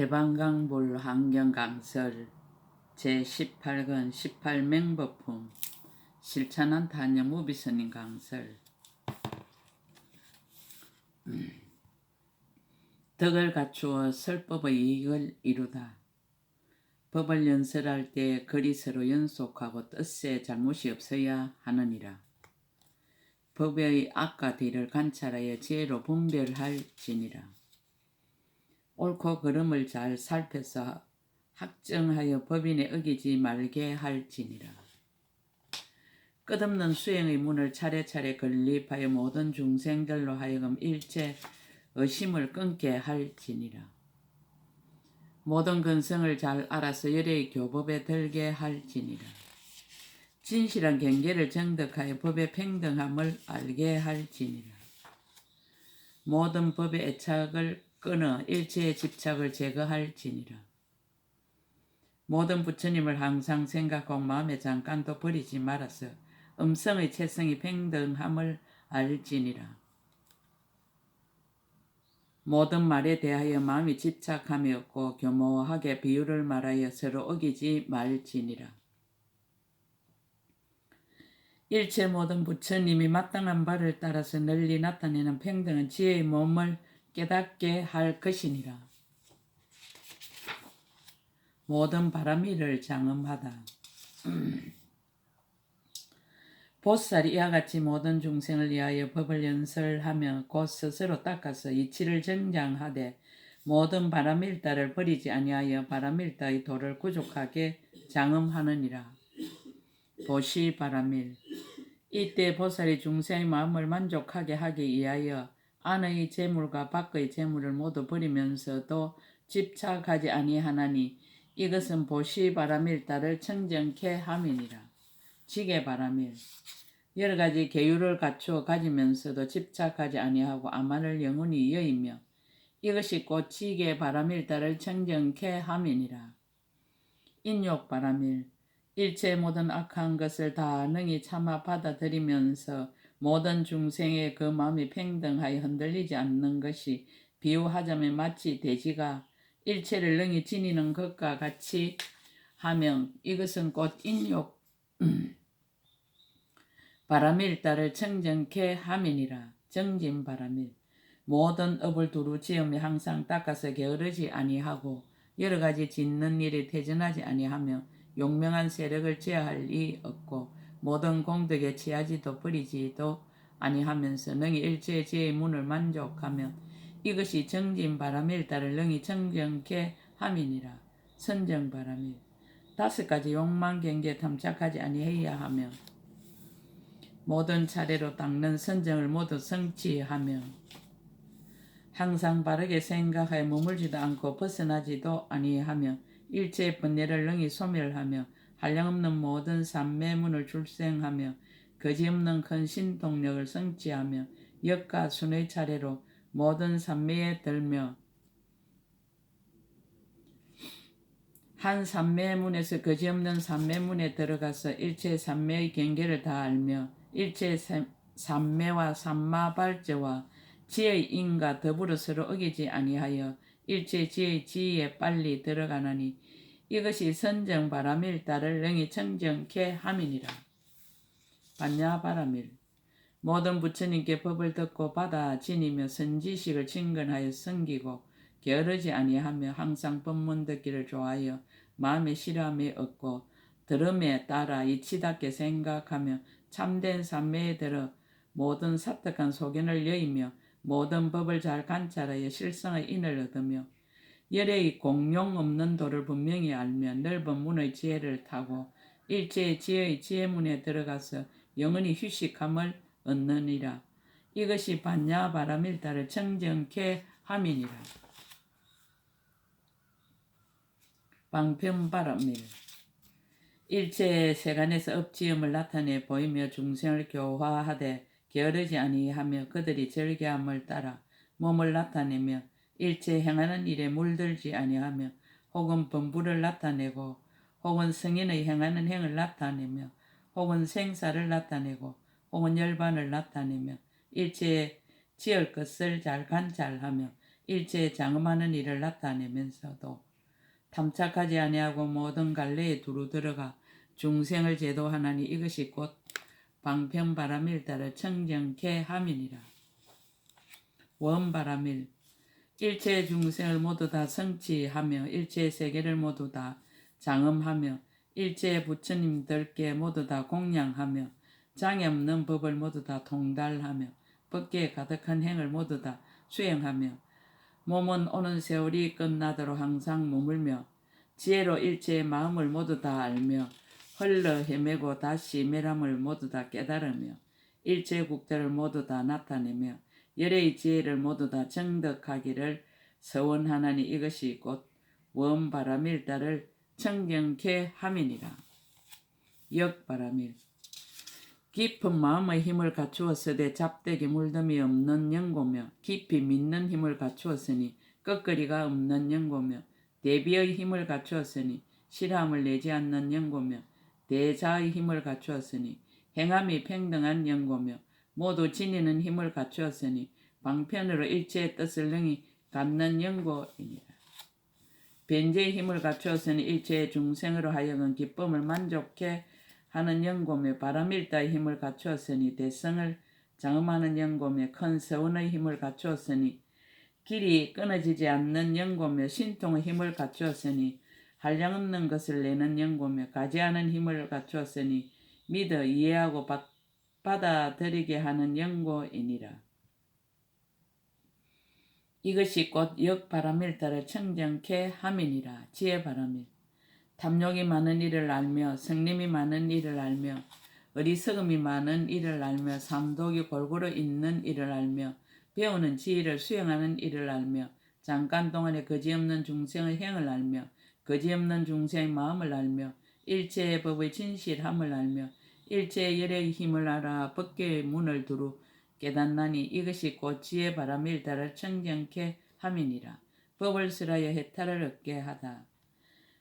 대방강불 환경강설 제18권 18맹법품 실천한 탄영 우비스님 강설. 덕을 갖추어 설법의 이익을 이루다. 법을 연설할 때 글이 서로 연속하고 뜻에 잘못이 없어야 하느니라. 법의 악과 뒤를 관찰하여 지혜로 분별할지니라. 옳고 그름을 잘 살펴서 학정하여 법인에 어기지 말게 할지니라. 끝없는 수행의 문을 차례차례 건립하여 모든 중생들로 하여금 일체 의심을 끊게 할지니라. 모든 근성을 잘 알아서 열의 교법에 들게 할지니라. 진실한 경계를 정득하여 법의 평등함을 알게 할지니라. 모든 법의 애착을 끊어 일체의 집착을 제거할지니라. 모든 부처님을 항상 생각하고 마음에 잠깐도 버리지 말아서 음성의 체성이 평등함을 알지니라. 모든 말에 대하여 마음이 집착함이 없고 교모하게 비유를 말하여 서로 어기지 말지니라. 일체 모든 부처님이 마땅한 바를 따라서 널리 나타내는 평등한 지혜의 몸을 깨닫게 할 것이니라. 모든 바람이를 장엄하다. 보살이 이와 같이 모든 중생을 위하여 법을 연설하며 곧 스스로 닦아서 이치를 정장하되 모든 바람일다를 버리지 아니하여 바람일다의 도를 구족하게 장엄하느니라. 보시 바람일. 이때 보살이 중생의 마음을 만족하게 하기 위하여 안의 재물과 밖의 재물을 모두 버리면서도 집착하지 아니하나니 이것은 보시 바람일다를 청정케 함이니라. 지게 바람일. 여러 가지 계율을 갖추어 가지면서도 집착하지 아니하고 아만을 영원히 여이며 이것이 곧 지게 바람일다를 청정케 함이니라. 인욕 바람일. 일체 모든 악한 것을 다 능히 참아 받아들이면서 모든 중생의 그 마음이 평등하여 흔들리지 않는 것이 비유하자면 마치 돼지가 일체를 능히 지니는 것과 같이 하면 이것은 곧 인욕 바람일다를 청정케 함이니라. 정진 바람일. 모든 업을 두루 지으며 항상 닦아서 게으르지 아니하고 여러 가지 짓는 일에 태전하지 아니하며 용명한 세력을 제어할 리 없고 모든 공덕에 취하지도 버리지도 아니하면서 능히 일체의 지혜의 문을 만족하면 이것이 정진 바람일다를 능히 청정케 함이니라. 선정 바람일. 5가지 욕망 경계에 탐착하지 아니해야 하며 모든 차례로 닦는 선정을 모두 성취하며 항상 바르게 생각하여 머물지도 않고 벗어나지도 아니하며 일체의 번뇌를 능히 소멸하며 한량없는 모든 삼매문을 출생하며 거지없는 큰 신통력을 성취하며 역과 순의 차례로 모든 삼매에 들며 한 삼매문에서 거지없는 삼매문에 들어가서 일체 삼매의 경계를 다 알며 일체 삼매와 삼마발제와 지혜의 인과 더불어 서로 어기지 아니하여 일체 지혜의 지혜에 빨리 들어가나니 이것이 선정 바람일다를 능히 청정케 함이니라. 반야 바람일. 모든 부처님께 법을 듣고 받아 지니며 선지식을 친근하여 섬기고 게으르지 아니하며 항상 법문 듣기를 좋아하여 마음에 실함이 없고 들음에 따라 이치답게 생각하며 참된 삼매에 들어 모든 사특한 소견을 여의며 모든 법을 잘 관찰하여 실성의 인을 얻으며 열의 공용 없는 도를 분명히 알며 넓은 문의 지혜를 타고 일체의 지혜의 지혜문에 들어가서 영원히 휴식함을 얻느니라. 이것이 반야 바람일다를 청정케 함이니라. 방편바람일. 일체의 세간에서 업지음을 나타내 보이며 중생을 교화하되 게으르지 아니하며 그들이 절개함을 따라 몸을 나타내며 일체 행하는 일에 물들지 아니하며 혹은 범부를 나타내고 혹은 성인의 행하는 행을 나타내며 혹은 생사를 나타내고 혹은 열반을 나타내며 일체의 지을 것을 잘 관찰하며 일체에 장엄하는 일을 나타내면서도 탐착하지 아니하고 모든 갈래에 두루 들어가 중생을 제도하나니 이것이 곧 방편바람일 따라 청정케 함이니라. 원바람일 일체 중생을 모두 다 성취하며 일체 세계를 모두 다 장엄하며 일체 부처님들께 모두 다 공양하며 장애 없는 법을 모두 다 통달하며 법계에 가득한 행을 모두 다 수행하며 몸은 오는 세월이 끝나도록 항상 머물며 지혜로 일체의 마음을 모두 다 알며 흘러 헤매고 다시 매람을 모두 다 깨달으며 일체 국대를 모두 다 나타내며 열의 지혜를 모두 다 정득하기를 서원하나니 이것이 곧 원바람일다를 청정케 함이니라. 역바람일 깊은 마음의 힘을 갖추었으되 잡되기 물덤이 없는 연고며 깊이 믿는 힘을 갖추었으니 끄끄리가 없는 연고며 대비의 힘을 갖추었으니 실함을 내지 않는 연고며 대자의 힘을 갖추었으니 행함이 평등한 연고며 모두 지니는 힘을 갖추었으니 방편으로 일체의 뜻을 능히 갖는 연고이니라. 변제의 힘을 갖추었으니 일체의 중생으로 하여금 기쁨을 만족해 하는 연고며 바람일다의 힘을 갖추었으니 대성을 장엄하는 연고며 큰 서원의 힘을 갖추었으니 길이 끊어지지 않는 연고며 신통의 힘을 갖추었으니 한량없는 것을 내는 연고며 가지하는 힘을 갖추었으니 믿어 이해하고 받아들이게 하는 연고이니라. 이것이 곧 역바람일다를 청정케 함이니라. 지혜바람일 탐욕이 많은 일을 알며 성림이 많은 일을 알며 어리석음이 많은 일을 알며 삼독이 골고루 있는 일을 알며 배우는 지혜를 수행하는 일을 알며 잠깐 동안에 거지없는 중생의 행을 알며 거지없는 중생의 마음을 알며 일체의 법의 진실함을 알며 일체의 열의 힘을 알아 법계의 문을 두루 깨닫나니 이것이 곧 지혜 바람일다를 청정케 함이니라. 법을 설하여 해탈을 얻게 하다.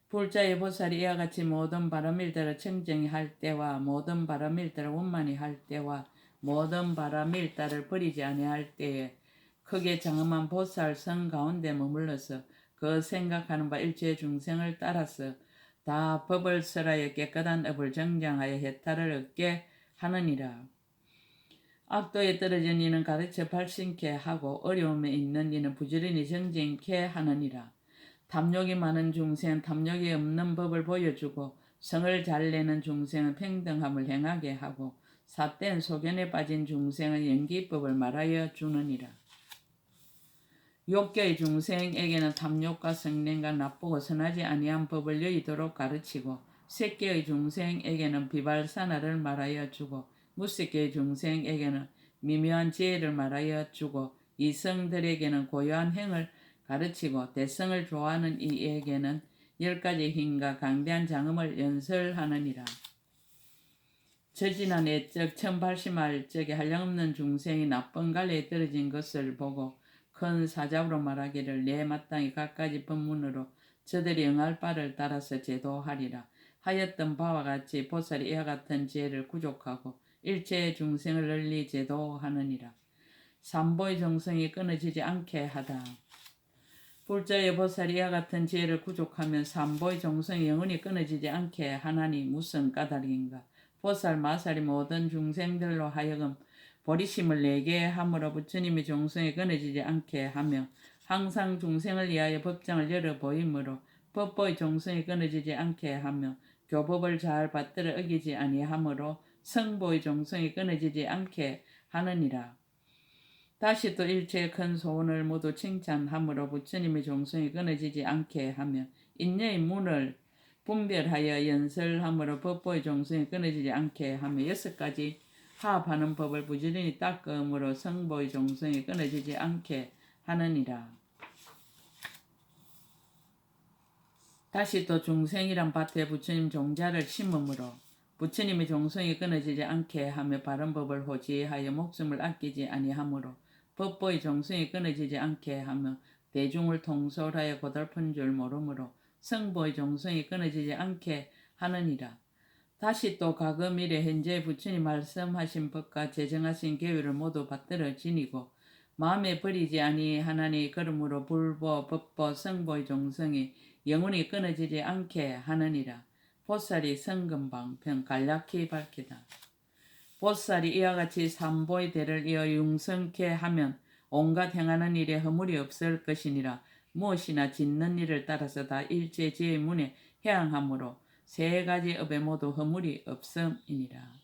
불자의 보살이 이와 같이 모든 바람일다를 청정히 할 때와 모든 바람일다를 원만히 할 때와 모든 바람일다를 버리지 아니할 때에 크게 장엄한 보살 성 가운데 머물러서 그 생각하는 바 일체 중생을 따라서 다 법을 설하여 깨끗한 업을 정장하여 해탈을 얻게 하느니라. 악도에 떨어진 이는 가르쳐 발신케 하고 어려움에 있는 이는 부지런히 정진케 하느니라. 탐욕이 많은 중생은 탐욕이 없는 법을 보여주고 성을 잘 내는 중생은 평등함을 행하게 하고 삿된 소견에 빠진 중생은 연기법을 말하여 주느니라. 욕교의 중생에게는 탐욕과 성냄과 나쁘고 선하지 아니한 법을 여의도록 가르치고 색계의 중생에게는 비발사나를 말하여 주고 무색계의 중생에게는 미묘한 지혜를 말하여 주고 이성들에게는 고요한 행을 가르치고 대성을 좋아하는 이에게는 10가지 힘과 강대한 장엄을 연설하느니라. 저지난 애적 1080할 적에 한량없는 중생이 나쁜 갈래에 떨어진 것을 보고 큰 사잡으로 말하기를 내 마땅히 갖가지 법문으로 저들이 응할 바를 따라서 제도하리라 하였던 바와 같이 보살이 이와 같은 지혜를 구족하고 일체의 중생을 널리 제도하느니라. 삼보의 정성이 끊어지지 않게 하다. 불자의 보살이 이와 같은 지혜를 구족하면 삼보의 정성이 영원히 끊어지지 않게 하나니 무슨 까닭인가. 보살 마살이 모든 중생들로 하여금 보리심을 내게 함으로 부처님의 정성이 끊어지지 않게 하며 항상 중생을 위하여 법장을 열어 보이므로 법보의 정성이 끊어지지 않게 하며 교법을 잘 받들어 어기지 아니하므로 성보의 정성이 끊어지지 않게 하느니라. 다시 또 일체의 큰 소원을 모두 칭찬함으로 부처님의 정성이 끊어지지 않게 하며 인여의 문을 분별하여 연설함으로 법보의 정성이 끊어지지 않게 하며 6가지 화합하는 법을 부지런히 닦음으로 성보의 정성이 끊어지지 않게 하느니라. 다시 또 중생이란 밭에 부처님 종자를 심음으로 부처님의 정성이 끊어지지 않게 하며 바른 법을 호지하여 목숨을 아끼지 아니하므로 법보의 정성이 끊어지지 않게 하며 대중을 통솔하여 고달픈 줄 모르므로 성보의 정성이 끊어지지 않게 하느니라. 다시 또 과거 미래 현재 부처님 말씀하신 법과 제정하신 계율을 모두 받들어 지니고 마음에 버리지 아니하나니 그러므로 불보 법보 성보의 종성이 영원히 끊어지지 않게 하느니라. 보살이 성금방편 간략히 밝히다. 보살이 이와 같이 삼보의 대를 이어 융성케 하면 온갖 행하는 일에 허물이 없을 것이니라. 무엇이나 짓는 일을 따라서 다 일체지의 문에 해양하므로 세 가지 업에 모두 허물이 없음이니라.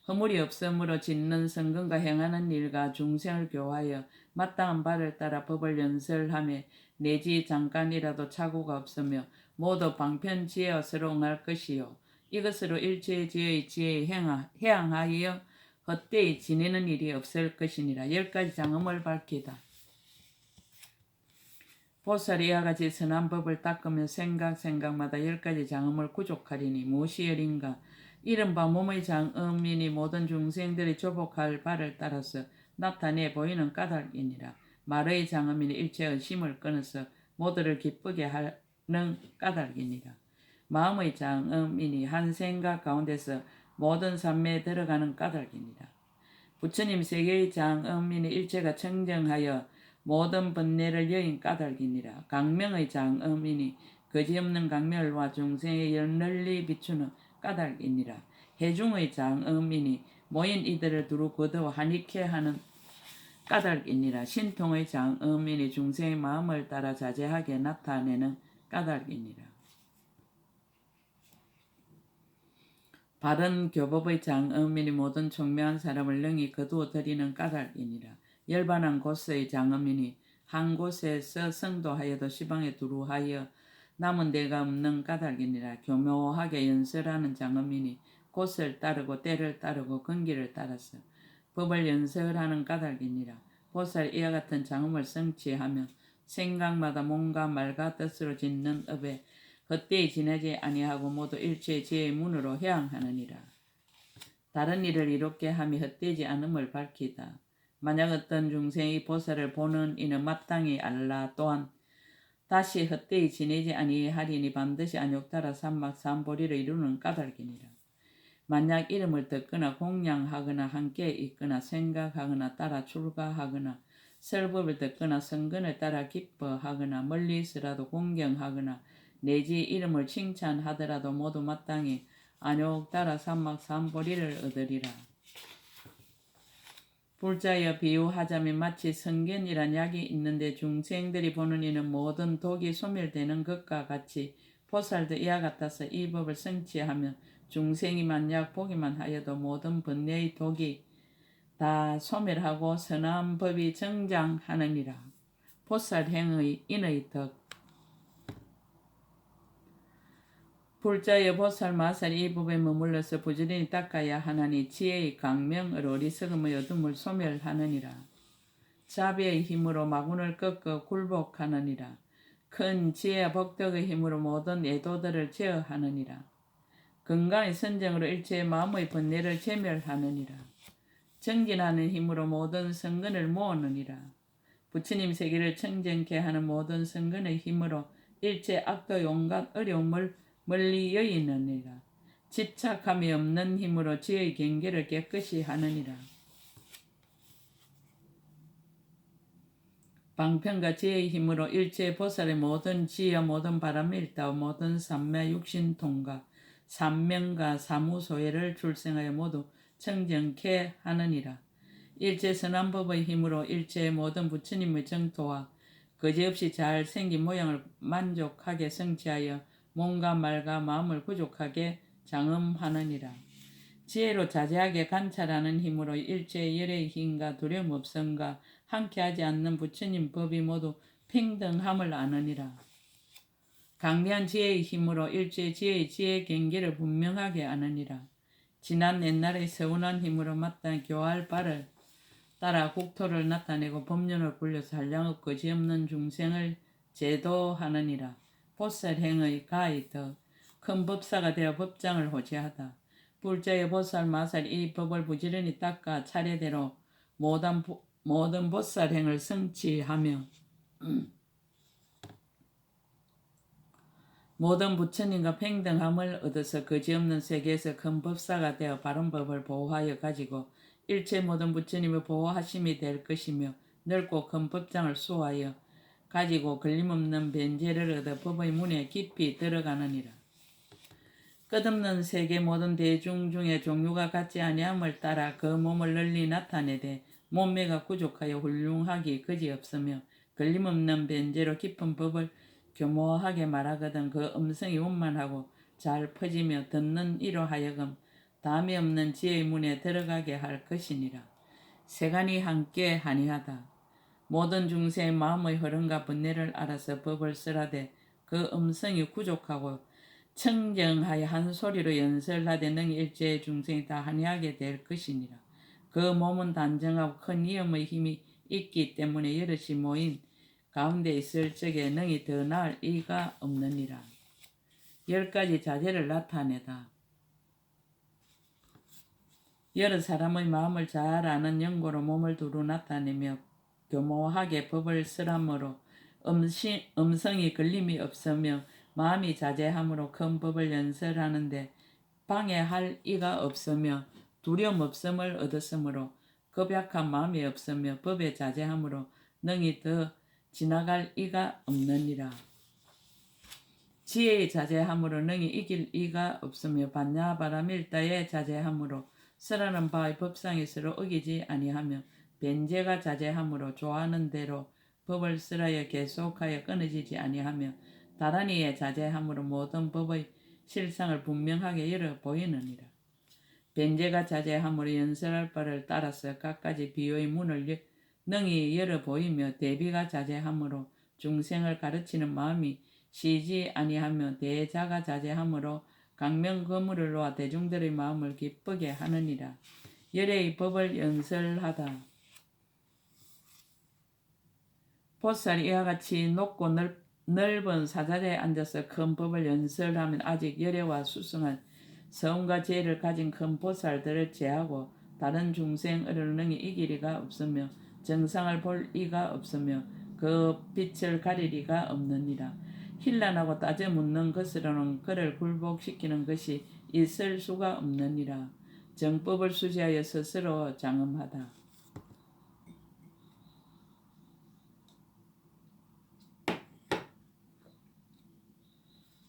허물이 없으므로 짓는 성근과 행하는 일과 중생을 교화하여 마땅한 바를 따라 법을 연설하며 내지 잠깐이라도 착오가 없으며 모두 방편지혜어서로 응할 것이요 이것으로 일체의 지혜의 지혜에 해양하여 헛되이 지내는 일이 없을 것이니라. 10가지 장엄을 밝히다. 보살이 이와 같이 선한 법을 닦으며 생각마다 10가지 장엄을 구족하리니 무엇이 열인가. 이른바 몸의 장엄이니 모든 중생들이 조복할 바를 따라서 나타내 보이는 까닭이니라. 말의 장엄이니 일체의 심을 끊어서 모두를 기쁘게 하는 까닭이니라. 마음의 장엄이니 한 생각 가운데서 모든 삶에 들어가는 까닭이니라. 부처님 세계의 장엄이니 일체가 청정하여 모든 번뇌를 여인 까닭이니라. 강명의 장엄이니 거지없는 강멸과 중생의 널리 비추는 까닭이니라. 해중의 장엄이니 모인 이들을 두루 거두어 한익해 하는 까닭이니라. 신통의 장엄이니 중생의 마음을 따라 자제하게 나타내는 까닭이니라. 바른 교법의 장엄이니 모든 총명한 사람을 능히 거두어 들이는 까닭이니라. 열반한 곳의 장엄이니 한 곳에서 성도하여도 시방에 두루하여 남은 데가 없는 까닭이니라. 교묘하게 연설하는 장엄이니 곳을 따르고 때를 따르고 근기를 따라서 법을 연설하는 까닭이니라. 보살 이와 같은 장엄을 성취하며 생각마다 몸과 말과 뜻으로 짓는 업에 헛되이 지내지 아니하고 모두 일체의 지혜의 문으로 해양하느니라. 다른 일을 이롭게 함이 헛되지 않음을 밝히다. 만약 어떤 중생이 보살을 보는 이는 마땅히 알라. 또한 다시 헛되이 지내지 아니하리니 반드시 안욕따라 삼막삼보리를 이루는 까닭이니라. 만약 이름을 듣거나 공양하거나 함께 있거나 생각하거나 따라 출가하거나 설법을 듣거나 성근을 따라 기뻐하거나 멀리 있으라도 공경하거나 내지 이름을 칭찬하더라도 모두 마땅히 안욕 따라 삼막삼보리를 얻으리라. 불자여 비유하자면 마치 성견이란 약이 있는데 중생들이 보는 이는 모든 독이 소멸되는 것과 같이 보살도 이와 같아서 이 법을 성취하면 중생이 만약 보기만 하여도 모든 번뇌의 독이 다 소멸하고 선한 법이 정장하느니라. 보살행의 인의 덕. 불자여 보살 마살이 이 법에 머물러서 부지런히 닦아야 하나니 지혜의 강명으로 어리석음의 어둠을 소멸하느니라. 자비의 힘으로 마군을 꺾어 굴복하느니라. 큰 지혜와 복덕의 힘으로 모든 애도들을 제어하느니라. 건강의 선정으로 일체의 마음의 번뇌를 제멸하느니라. 정진하는 힘으로 모든 성근을 모으느니라. 부처님 세계를 청정케 하는 모든 성근의 힘으로 일체 악도의 온갖 어려움을 멀리 여의느니라. 집착함이 없는 힘으로 지혜의 경계를 깨끗이 하느니라. 방편과 지혜의 힘으로 일체 보살의 모든 지혜와 모든 바람일다와 모든 삼매 육신통과 삼명과 사무소회를 출생하여 모두 청정케 하느니라. 일체 선한 법의 힘으로 일체의 모든 부처님의 정토와 거지없이 잘 생긴 모양을 만족하게 성취하여 몸과 말과 마음을 부족하게 장엄하느니라. 지혜로 자제하게 관찰하는 힘으로 일체의 열의 힘과 두려움 없음과 함께하지 않는 부처님 법이 모두 평등함을 아느니라. 강대한 지혜의 힘으로 일체의 지혜의 경계를 분명하게 아느니라. 지난 옛날의 서운한 힘으로 마땅히 교화할 바를 따라 국토를 나타내고 법륜을 굴려서 한량없 거지없는 중생을 제도하느니라. 보살행의 가히 더 큰 법사가 되어 법장을 호지하다. 불자의 보살 마살 이 법을 부지런히 닦아 차례대로 모든 보살행을 성취하며 모든 부처님과 평등함을 얻어서 거지없는 세계에서 큰 법사가 되어 바른 법을 보호하여 가지고 일체 모든 부처님의 보호하심이 될 것이며 넓고 큰 법장을 수호하여 가지고 걸림없는 변제를 얻어 법의 문에 깊이 들어가느니라. 끝없는 세계 모든 대중 중에 종류가 같지 아니함을 따라 그 몸을 널리 나타내되 몸매가 부족하여 훌륭하기 그지없으며 걸림없는 변제로 깊은 법을 교모하게 말하거든 그 음성이 원만하고 잘 퍼지며 듣는 이로 하여금 담이 없는 지혜의 문에 들어가게 할 것이니라. 세간이 함께 하니하다. 모든 중생의 마음의 흐름과 번뇌를 알아서 법을 쓰라되 그 음성이 부족하고 청정하여 한 소리로 연설하되 능히 일체의 중생이 다 한이하게 될 것이니라. 그 몸은 단정하고 큰 위엄의 힘이 있기 때문에 여럿이 모인 가운데 있을 적에 능히 더 나을 이가 없느니라. 10가지 자제를 나타내다. 여러 사람의 마음을 잘 아는 연고로 몸을 두루 나타내며 교모하게 법을 쓰라므로 음성이 걸림이 없으며 마음이 자제함으로 큰 법을 연설하는데 방해할 이가 없으며 두려움 없음을 얻었으므로 급약한 마음이 없으며 법에 자제함으로 능히 더 지나갈 이가 없느니라. 지혜의 자제함으로 능히 이길 이가 없으며 반야바라밀다의 자제함으로 쓰라는 바의 법상이 서로 어기지 아니하며 변제가 자제함으로 좋아하는 대로 법을 쓰라여 계속하여 끊어지지 아니하며 다란이의 자제함으로 모든 법의 실상을 분명하게 열어 보이느니라. 변제가 자제함으로 연설할 바를 따라서 갖가지 비유의 문을 능히 열어 보이며 대비가 자제함으로 중생을 가르치는 마음이 쉬지 아니하며 대자가 자제함으로 강명거물을 놓아 대중들의 마음을 기쁘게 하느니라. 열의 법을 연설하다. 보살이 이와 같이 높고 넓은 사자리에 앉아서 큰 법을 연설하면 아직 열애와 수승한 성과 지혜를 가진 큰 보살들을 제하고 다른 중생을 능히 이길 리가 없으며 정상을 볼 리가 없으며 그 빛을 가릴 리가 없느니라. 힐난하고 따져 묻는 것으로는 그를 굴복시키는 것이 있을 수가 없느니라. 정법을 수지하여 스스로 장엄하다.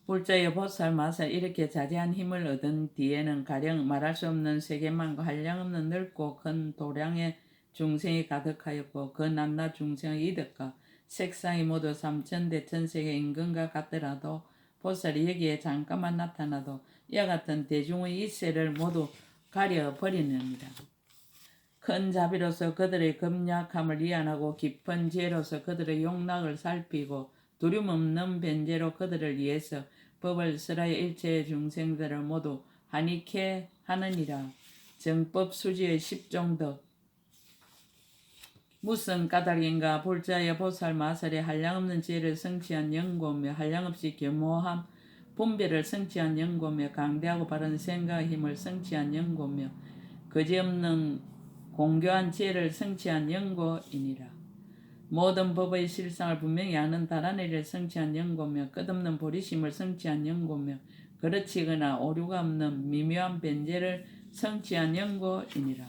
불자여 보살 마살 이렇게 자제한 힘을 얻은 뒤에는 가령 말할 수 없는 세계만과 한량없는 넓고 큰 도량의 중생이 가득하였고 그 남나 중생의 이득과 색상이 모두 삼천대 천세계 임금과 같더라도 보살이 여기에 잠깐만 나타나도 이와 같은 대중의 이세를 모두 가려버리느니라. 큰 자비로서 그들의 급약함을 이안하고 깊은 지혜로서 그들의 용락을 살피고 두려움 없는 변제로 그들을 위해서 법을 쓰라여 일체의 중생들을 모두 한익해 하느니라. 정법 수지의 10종덕 무슨 까닭인가. 불자여 보살 마살의 한량없는 지혜를 성취한 연고며 한량없이 겸허함 분별을 성취한 연고며 강대하고 바른 생각의 힘을 성취한 연고며 거지없는 공교한 지혜를 성취한 연고이니라. 모든 법의 실상을 분명히 아는 다란이를 성취한 연고며 끝없는 보리심을 성취한 연고며 그르치거나 오류가 없는 미묘한 변제를 성취한 연고이니라.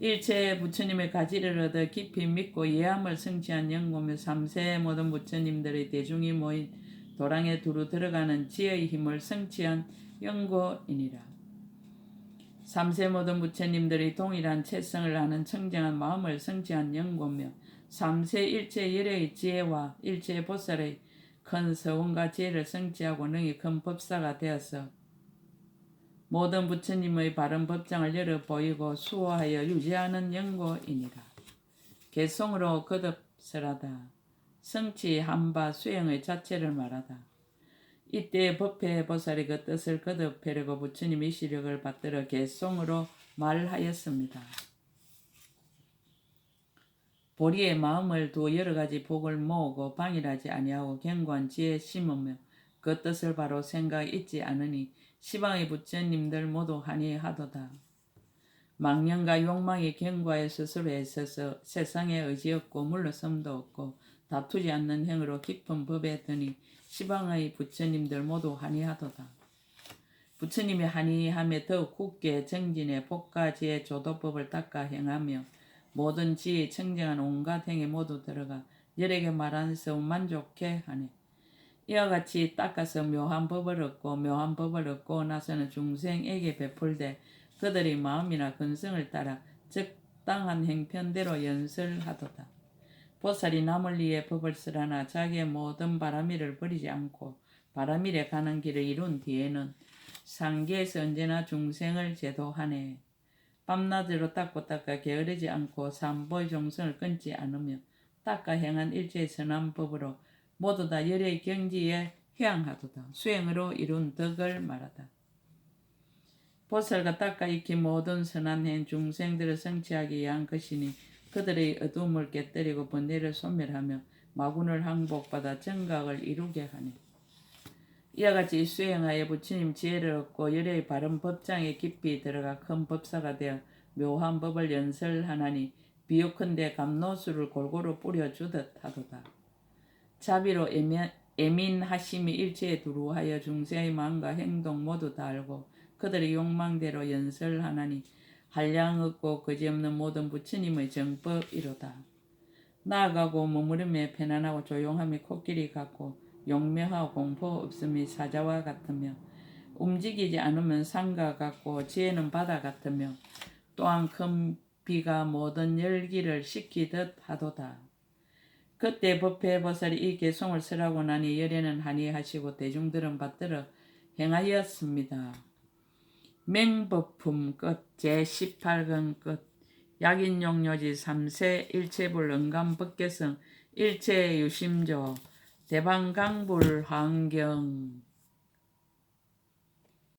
일체의 부처님의 가지를 얻어 깊이 믿고 이해함을 성취한 연고며 삼세의 모든 부처님들의 대중이 모인 도랑에 두루 들어가는 지혜의 힘을 성취한 연고이니라. 삼세 모든 부처님들이 동일한 채성을 아는 청정한 마음을 성취한 연고며 삼세 일체 열의 지혜와 일체 보살의 큰 서원과 지혜를 성취하고 능히 큰 법사가 되어서 모든 부처님의 바른 법장을 열어 보이고 수호하여 유지하는 연고이니라. 개성으로 거듭설하다. 성취한 바 수행의 자체를 말하다. 이때 법회 보살이 그 뜻을 거듭하려고 부처님의 시력을 받들어 개성으로 말하였습니다. 보리의 마음을 두어 여러 가지 복을 모으고 방일하지 아니하고 견고한 지혜 심으며 그 뜻을 바로 생각 잊지 않으니 시방의 부처님들 모두 한이하도다. 망령과 욕망이 견고하여 스스로 애써서 세상에 의지 없고 물러섬도 없고 다투지 않는 행으로 깊은 법에 드니 시방의 부처님들 모두 한이하도다. 부처님의 한이함에 더욱 굳게 정진해 복가지의 조도법을 닦아 행하며 모든 지혜 청정한 온갖 행에 모두 들어가 열에게 말하면서 만족해 하네. 이와 같이 닦아서 묘한 법을 얻고 묘한 법을 얻고 나서는 중생에게 베풀되 그들의 마음이나 근성을 따라 적당한 행편대로 연설하도다. 보살이 남을 위해 법을 쓰라나 자기의 모든 바람일을 버리지 않고 바람일에 가는 길을 이룬 뒤에는 상계에서 언제나 중생을 제도하네. 밤낮으로 닦고 닦아 게으르지 않고 삼보의 정성을 끊지 않으며 닦아 행한 일체의 선한 법으로 모두 다 열의 경지에 향하도다. 수행으로 이룬 덕을 말하다. 보살과 닦아 익힌 모든 선한 행 중생들을 성취하기 위한 것이니 그들의 어두움을 깨뜨리고 번뇌를 소멸하며 마군을 항복받아 정각을 이루게 하네. 이와 같이 수행하여 부처님 지혜를 얻고 열의 바른 법장에 깊이 들어가 큰 법사가 되어 묘한 법을 연설하나니 비유컨대 감노수를 골고루 뿌려주듯 하도다. 자비로 애민하심이 일체에 두루하여 중생의 마음과 행동 모두 다 알고 그들의 욕망대로 연설하나니 한량 없고 거지없는 모든 부처님의 정법이로다. 나아가고 머무름에 편안하고 조용함이 코끼리 같고 용명하고 공포 없음이 사자와 같으며 움직이지 않으면 산과 같고 지혜는 바다 같으며 또한 큰 비가 모든 열기를 식히듯 하도다. 그때 법회보살이 이 개송을 설하고 나니 열애는 한이하시고 대중들은 받들어 행하였습니다. 맹법품 끝 제18권 끝 약인용료지 3세 일체불 응감법계성 일체유심조 대방강불환경